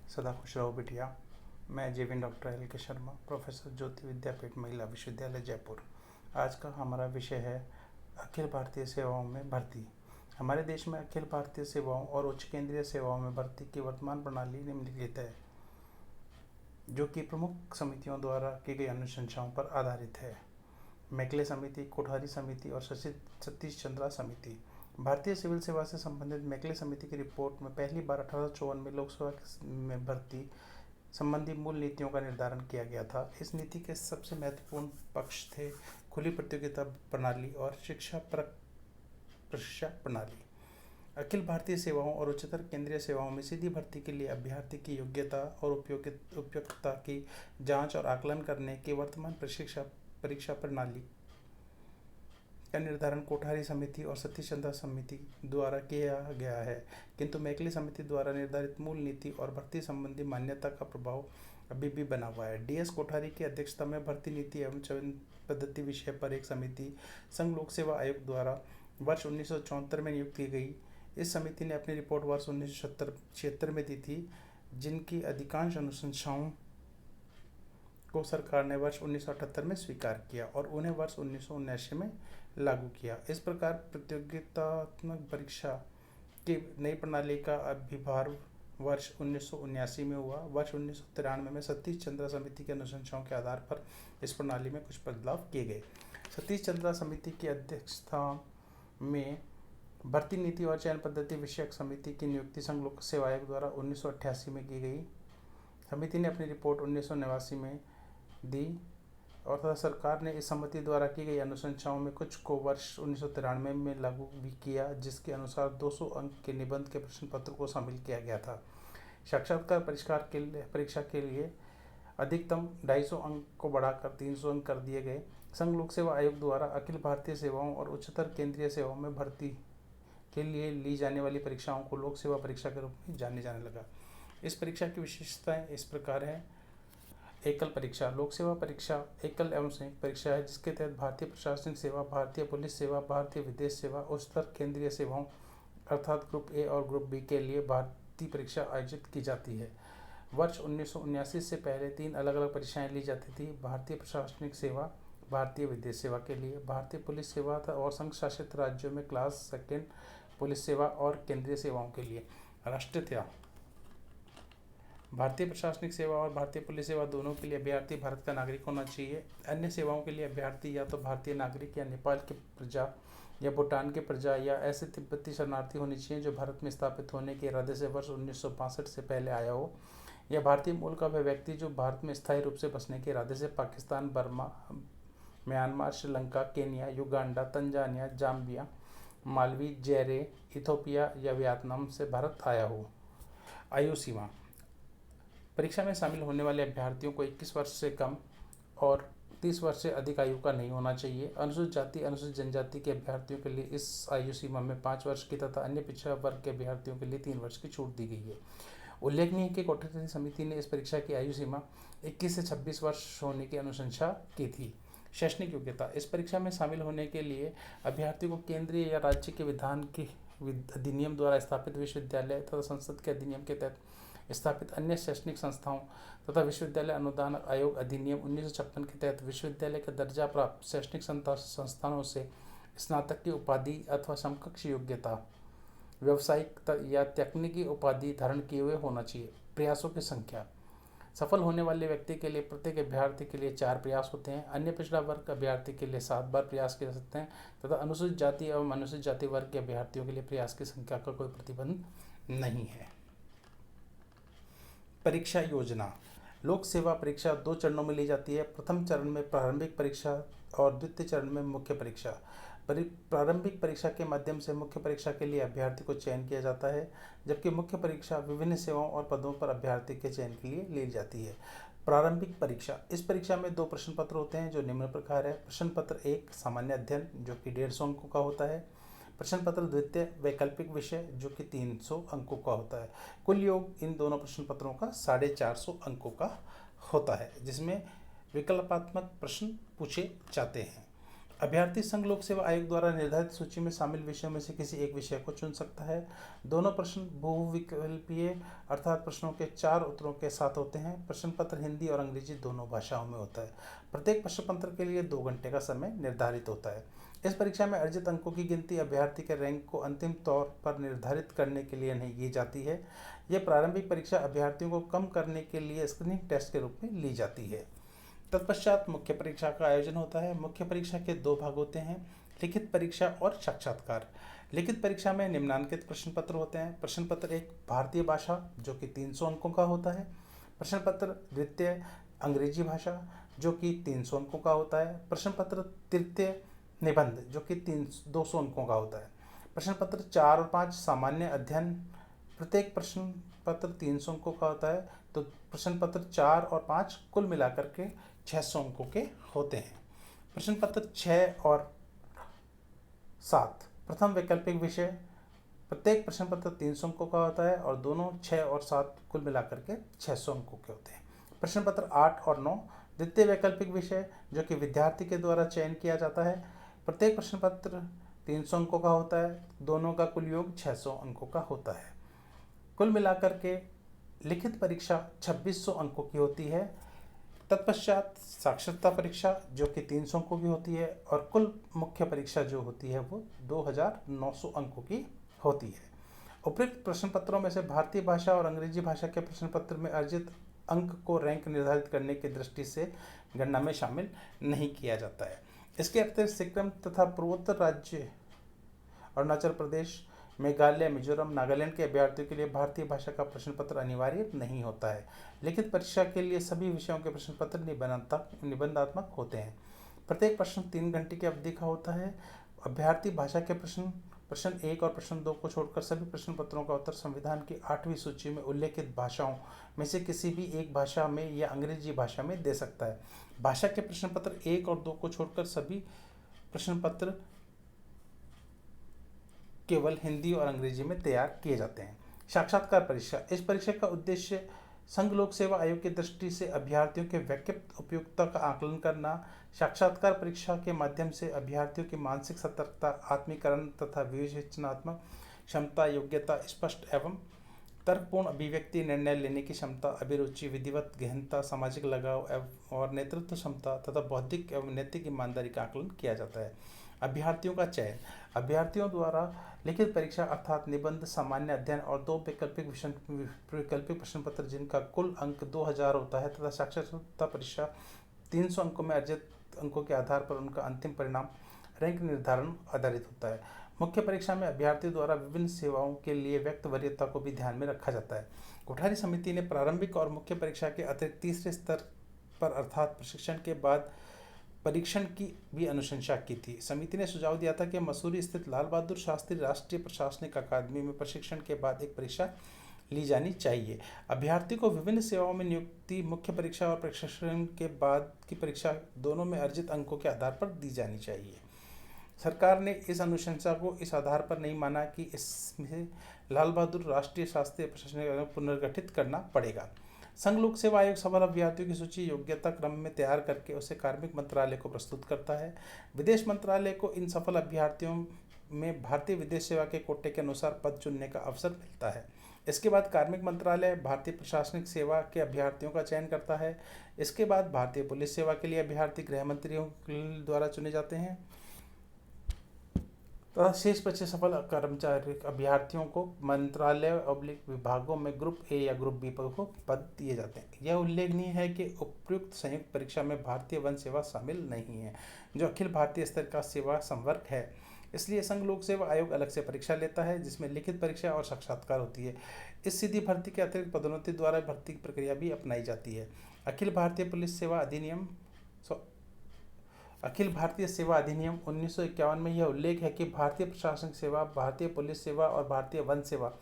सदा खुश रहो बिटिया। मैं जीवन डॉक्टर एल के शर्मा, प्रोफेसर ज्योति विद्यापीठ महिला विश्वविद्यालय जयपुर। आज का हमारा विषय है अखिल भारतीय सेवाओं में भर्ती। हमारे देश में अखिल भारतीय सेवाओं और उच्च केंद्रीय सेवाओं में भर्ती की वर्तमान प्रणाली निम्नलिखित है, जो कि प्रमुख समितियों द्वारा की गई अनुशंसाओं पर आधारित है। मैकले समिति, कोठारी समिति और सतीश चंद्रा समिति। भारतीय सिविल सेवा से संबंधित मैकले समिति की रिपोर्ट में पहली बार 1854 में लोकसभा में भर्ती संबंधी मूल नीतियों का निर्धारण किया गया था। इस नीति के सबसे महत्वपूर्ण पक्ष थे खुली प्रतियोगिता प्रणाली और शिक्षा परक प्रशिक्षण प्रणाली। अखिल भारतीय सेवाओं और उच्चतर केंद्रीय सेवाओं में सीधी भर्ती के लिए अभ्यर्थी की योग्यता और उपयुक्तता की जांच और आकलन करने की वर्तमान परीक्षा प्रणाली का निर्धारण कोठारी समिति और सतीश चंद्रा समिति द्वारा किया गया है, किंतु मैकले समिति द्वारा निर्धारित मूल नीति और भर्ती संबंधी मान्यता का प्रभाव अभी भी बना हुआ है। डी एस कोठारी की अध्यक्षता में भर्ती नीति एवं चयन पद्धति विषय पर एक समिति संघ लोक सेवा आयोग द्वारा वर्ष 1974 में नियुक्त की गई। इस समिति ने अपनी रिपोर्ट वर्ष 1976 में दी थी, जिनकी अधिकांश अनुशंसाओं को सरकार ने वर्ष 1978 में स्वीकार किया और उन्हें वर्ष 1979 में लागू किया। इस प्रकार प्रतियोगितात्मक परीक्षा की नई प्रणाली का आविर्भाव वर्ष 1979 में हुआ। वर्ष 1993 में सतीश चंद्रा समिति की अनुशंसाओं के आधार पर इस प्रणाली में कुछ बदलाव किए गए। सतीश चंद्रा समिति की अध्यक्षता में भर्ती नीति और चयन पद्धति विषयक समिति की नियुक्ति संघ लोक सेवा आयोग द्वारा 1988 में की गई। समिति ने अपनी रिपोर्ट 1989 में दी और तथा सरकार ने इस समिति द्वारा की गई अनुशंसाओं में कुछ को वर्ष 1993 में लागू भी किया, जिसके अनुसार 200 अंक के निबंध के प्रश्न पत्र को शामिल किया गया था। साक्षात्कार परीक्षा के लिए अधिकतम 250 अंक को बढ़ाकर 300 अंक कर दिए गए। संघ लोक सेवा आयोग द्वारा अखिल भारतीय सेवाओं और उच्चतर केंद्रीय सेवाओं में भर्ती के लिए ली जाने वाली परीक्षाओं को लोक सेवा परीक्षा के रूप में जाने जाने लगा। इस परीक्षा की विशेषताएं इस प्रकार है। एकल परीक्षा। लोक सेवा परीक्षा एकल एवं संयुक्त परीक्षा है, जिसके तहत भारतीय प्रशासनिक सेवा, भारतीय पुलिस सेवा, भारतीय विदेश सेवा, उच्चतर केंद्रीय सेवाओं अर्थात ग्रुप ए और ग्रुप बी के लिए भर्ती परीक्षा आयोजित की जाती है। वर्ष 1979 से पहले 3 अलग अलग परीक्षाएं ली जाती थी। भारतीय प्रशासनिक सेवा, भारतीय विदेश सेवा के लिए, भारतीय पुलिस सेवा और संघ शासित राज्यों में क्लास 2 पुलिस सेवा और केंद्रीय सेवाओं के लिए। राष्ट्रीयता। भारतीय प्रशासनिक सेवा और भारतीय पुलिस सेवा दोनों के लिए अभ्यर्थी भारत का नागरिक होना चाहिए। अन्य सेवाओं के लिए अभ्यर्थी या तो भारतीय नागरिक या नेपाल के प्रजा या भूटान के प्रजा या ऐसे तिब्बती शरणार्थी होनी चाहिए जो भारत में स्थापित होने के इरादे से वर्ष 1965 से पहले आया हो, या भारतीय मूल का वह व्यक्ति जो भारत में स्थायी रूप से बसने के इरादे से Pakistan, Burma, Myanmar, Sri Lanka, Kenya, Uganda, Tanzania, Zambia, Malawi, Zaire, Ethiopia या वियतनाम से भारत आया हो। आयु सीमा। परीक्षा में शामिल होने वाले अभ्यर्थियों को 21 वर्ष से कम और 30 वर्ष से अधिक आयु का नहीं होना चाहिए। अनुसूचित जाति, अनुसूचित जनजाति के अभ्यर्थियों के लिए इस आयु सीमा में 5 वर्ष की तथा अन्य पिछड़ा वर्ग के अभ्यर्थियों के लिए 3 वर्ष की छूट दी गई है। उल्लेखनीय है कि कोठारी समिति ने इस परीक्षा की आयु सीमा 21 से 26 वर्ष होने की अनुशंसा की थी। शैक्षणिक योग्यता। इस परीक्षा में शामिल होने के लिए अभ्यर्थी को केंद्रीय या राज्य के विधान के अधिनियम द्वारा स्थापित विश्वविद्यालय तथा संसद के अधिनियम के तहत स्थापित अन्य शैक्षणिक संस्थाओं तथा विश्वविद्यालय अनुदान आयोग अधिनियम 1956 के तहत विश्वविद्यालय का दर्जा प्राप्त शैक्षणिक संस्थानों से स्नातक की उपाधि अथवा समकक्ष योग्यता, व्यावसायिक या तकनीकी उपाधि धारण किए हुए होना चाहिए। प्रयासों की संख्या। सफल होने वाले व्यक्ति के लिए प्रत्येक अभ्यर्थी के लिए 4 प्रयास होते हैं। अन्य पिछड़ा वर्ग अभ्यर्थी के लिए 7 बार प्रयास किए जा सकते हैं तथा अनुसूचित जाति एवं अनुसूचित जाति वर्ग के अभ्यर्थियों के लिए प्रयास की संख्या का कोई प्रतिबंध नहीं है। परीक्षा योजना। लोक सेवा परीक्षा 2 चरणों में ली जाती है। प्रथम चरण में प्रारंभिक परीक्षा और द्वितीय चरण में मुख्य परीक्षा। प्रारंभिक परीक्षा के माध्यम से मुख्य परीक्षा के लिए अभ्यर्थी को चयन किया जाता है, जबकि मुख्य परीक्षा विभिन्न सेवाओं और पदों पर अभ्यर्थी के चयन के लिए ली जाती है। प्रारंभिक परीक्षा। इस परीक्षा में 2 प्रश्न पत्र होते हैं जो निम्न प्रकार है। प्रश्न पत्र 1 सामान्य अध्ययन जो कि 150 अंकों का होता है। प्रश्न पत्र द्वितीय वैकल्पिक विषय जो कि 300 अंकों का होता है। कुल योग इन दोनों प्रश्न पत्रों का 450 अंकों का होता है, जिसमें विकल्पात्मक प्रश्न पूछे जाते हैं। अभ्यर्थी संघ लोक सेवा आयोग द्वारा निर्धारित सूची में शामिल विषयों में से किसी एक विषय को चुन सकता है। दोनों प्रश्न बहुविकल्पीय अर्थात प्रश्नों के 4 उत्तरों के साथ होते हैं। प्रश्न पत्र हिंदी और अंग्रेजी दोनों भाषाओं में होता है। प्रत्येक प्रश्न पत्र के लिए 2 घंटे का समय निर्धारित होता है। इस परीक्षा में अर्जित अंकों की गिनती अभ्यर्थी के रैंक को अंतिम तौर पर निर्धारित करने के लिए नहीं की जाती है। यह प्रारंभिक परीक्षा अभ्यर्थियों को कम करने के लिए स्क्रीनिंग टेस्ट के रूप में ली जाती है। तत्पश्चात मुख्य परीक्षा का आयोजन होता है। मुख्य परीक्षा के 2 भाग होते हैं, लिखित परीक्षा और साक्षात्कार। लिखित परीक्षा में निम्नांकित प्रश्न पत्र होते हैं। प्रश्न पत्र 1 भारतीय भाषा जो कि 300 अंकों का होता है। प्रश्न पत्र द्वितीय अंग्रेजी भाषा जो कि 300 अंकों का होता है। प्रश्न पत्र तृतीय निबंध जो कि 200 अंकों का होता है। प्रश्न पत्र 4 और 5 सामान्य अध्ययन, प्रत्येक प्रश्न पत्र 300 अंकों का होता है। तो प्रश्न पत्र 4 और 5 कुल मिलाकर के 600 अंकों के होते हैं। प्रश्न पत्र 6 और 7 प्रथम वैकल्पिक विषय, प्रत्येक प्रश्न पत्र 300 अंकों का होता है और दोनों 6 और 7 कुल मिलाकर के 600 अंकों के होते हैं। प्रश्न पत्र 8 और 9 द्वितीय वैकल्पिक विषय जो कि विद्यार्थी के द्वारा चयन किया जाता है। प्रत्येक प्रश्न पत्र 300 अंकों का होता है, दोनों का कुल योग 600 अंकों का होता है। कुल मिलाकर के लिखित परीक्षा 2600 अंकों की होती है। तत्पश्चात साक्षरता परीक्षा जो कि 300 अंकों की होती है और कुल मुख्य परीक्षा जो होती है वो 2900 अंकों की होती है। उपयुक्त प्रश्न पत्रों में से भारतीय भाषा और अंग्रेजी भाषा के प्रश्न पत्र में अर्जित अंक को रैंक निर्धारित करने की दृष्टि से गणना में शामिल नहीं किया जाता है। इसके अतिरिक्त सिक्किम तथा पूर्वोत्तर राज्य अरुणाचल प्रदेश, मेघालय, मिजोरम, नागालैंड के अभ्यर्थियों के लिए भारतीय भाषा का प्रश्न पत्र अनिवार्य नहीं होता है। लिखित परीक्षा के लिए सभी विषयों के प्रश्न पत्र निबंधात्मक होते हैं। प्रत्येक प्रश्न 3 घंटे की अवधि का होता है। अभ्यर्थी भाषा के प्रश्न 1 और प्रश्न 2 को छोड़कर सभी प्रश्न पत्रों का उत्तर संविधान की 8वीं सूची में उल्लेखित भाषाओं में से किसी भी एक भाषा में या अंग्रेजी भाषा में दे सकता है। भाषा के प्रश्न पत्र 1 और 2 को छोड़कर सभी प्रश्न पत्र केवल हिंदी और अंग्रेजी में तैयार किए जाते हैं। साक्षात्कार परीक्षा, इस परीक्षा का उद्देश्य संघ लोक सेवा आयोग की दृष्टि से अभ्यर्थियों के व्यक्तित्व उपयुक्तता का आकलन करना। साक्षात्कार परीक्षा के माध्यम से अभ्यर्थियों की मानसिक सतर्कता, आत्मीकरण तथा विवेचनात्मक क्षमता, योग्यता, स्पष्ट एवं तर्कपूर्ण अभिव्यक्ति, निर्णय लेने की क्षमता, अभिरुचि, विधिवत गहनता, सामाजिक लगाव और नेतृत्व क्षमता तथा बौद्धिक एवं नैतिक ईमानदारी का आकलन किया जाता है। अभ्यर्थियों का चयन, अभ्यर्थियों द्वारा लिखित परीक्षा अर्थात निबंध, सामान्य अध्ययन और 2 वैकल्पिक प्रश्न पत्र जिनका कुल अंक 2000 होता है तथा साक्षरता परीक्षा 300 अंकों में अर्जित अंकों के आधार पर उनका अंतिम परिणाम रैंक निर्धारण आधारित होता है। मुख्य परीक्षा में अभ्यर्थी द्वारा विभिन्न सेवाओं के लिए व्यक्त वरीयता को भी ध्यान में रखा जाता है। कोठारी समिति ने प्रारंभिक और मुख्य परीक्षा के अतिरिक्त तीसरे स्तर पर अर्थात प्रशिक्षण के बाद परीक्षण की भी अनुशंसा की थी। समिति ने सुझाव दिया था कि मसूरी स्थित लाल बहादुर शास्त्री राष्ट्रीय प्रशासनिक अकादमी में प्रशिक्षण के बाद एक परीक्षा ली जानी चाहिए। अभ्यर्थी को विभिन्न सेवाओं में नियुक्ति मुख्य परीक्षा और प्रशिक्षण के बाद की परीक्षा दोनों में अर्जित अंकों के आधार पर दी जानी चाहिए। सरकार ने इस अनुशंसा को इस आधार पर नहीं माना कि इसमें लाल बहादुर राष्ट्रीय शास्त्रीय प्रशासनिक अकादमी पुनर्गठित करना पड़ेगा। संघ लोक सेवा आयोग सफल अभ्यर्थियों की सूची योग्यता क्रम में तैयार करके उसे कार्मिक मंत्रालय को प्रस्तुत करता है। विदेश मंत्रालय को इन सफल अभ्यर्थियों में भारतीय विदेश सेवा के कोटे के अनुसार पद चुनने का अवसर मिलता है। इसके बाद कार्मिक मंत्रालय भारतीय प्रशासनिक सेवा के अभ्यर्थियों का चयन करता है। इसके बाद भारतीय पुलिस सेवा के लिए अभ्यर्थी गृह मंत्रियों द्वारा चुने जाते हैं तथा शेष बचे सफल कर्मचारी अभ्यर्थियों को मंत्रालय विभागों में ग्रुप ए या ग्रुप बी को पद दिए जाते हैं। यह उल्लेखनीय है कि उपयुक्त संयुक्त परीक्षा में भारतीय वन सेवा शामिल नहीं है, जो अखिल भारतीय स्तर का सेवा संवर्ग है। इसलिए संघ लोक सेवा आयोग अलग से परीक्षा लेता है जिसमें लिखित परीक्षा और साक्षात्कार होती है। इस सीधी भर्ती के अतिरिक्त पदोन्नति द्वारा भर्ती प्रक्रिया भी अपनाई जाती है। अखिल भारतीय सेवा अधिनियम 1951 में यह उल्लेख है कि भारतीय प्रशासनिक सेवा, भारतीय पुलिस सेवा और भारतीय वन सेवा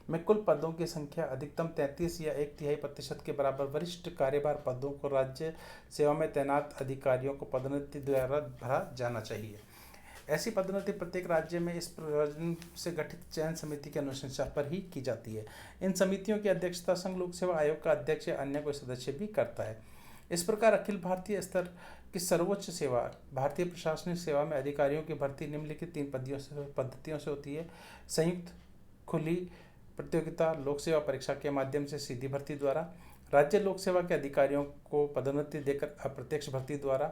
में कुल पदों की संख्या अधिकतम 33 या 1/3% के बराबर वरिष्ठ कार्यभार पदों को राज्य सेवा में तैनात अधिकारियों को पदोन्नति द्वारा भरा जाना चाहिए। ऐसी पदोन्नति प्रत्येक राज्य में इस प्रयोजन से गठित चयन समिति की अनुशंसा पर ही की जाती है। इन समितियों की अध्यक्षता संघ लोक सेवा आयोग का अध्यक्ष या अन्य कोई सदस्य भी करता है। इस प्रकार अखिल भारतीय स्तर की सर्वोच्च सेवा भारतीय प्रशासनिक सेवा में अधिकारियों की भर्ती निम्नलिखित 3 पद्धतियों से होती है। संयुक्त, खुली प्रतियोगिता, लोक सेवा परीक्षा के माध्यम से सीधी भर्ती द्वारा। राज्य लोक सेवा के अधिकारियों को पदोन्नति देकर अप्रत्यक्ष भर्ती द्वारा।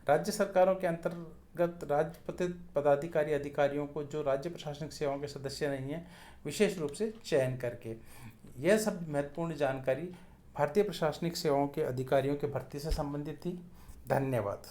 राज्य सरकारों के अंतर्गत राजपत्रित पदाधिकारी अधिकारियों को जो राज्य प्रशासनिक सेवाओं के सदस्य नहीं हैं, विशेष रूप से चयन करके। यह सब महत्वपूर्ण जानकारी भारतीय प्रशासनिक सेवाओं के अधिकारियों के भर्ती से संबंधित थी। धन्यवाद।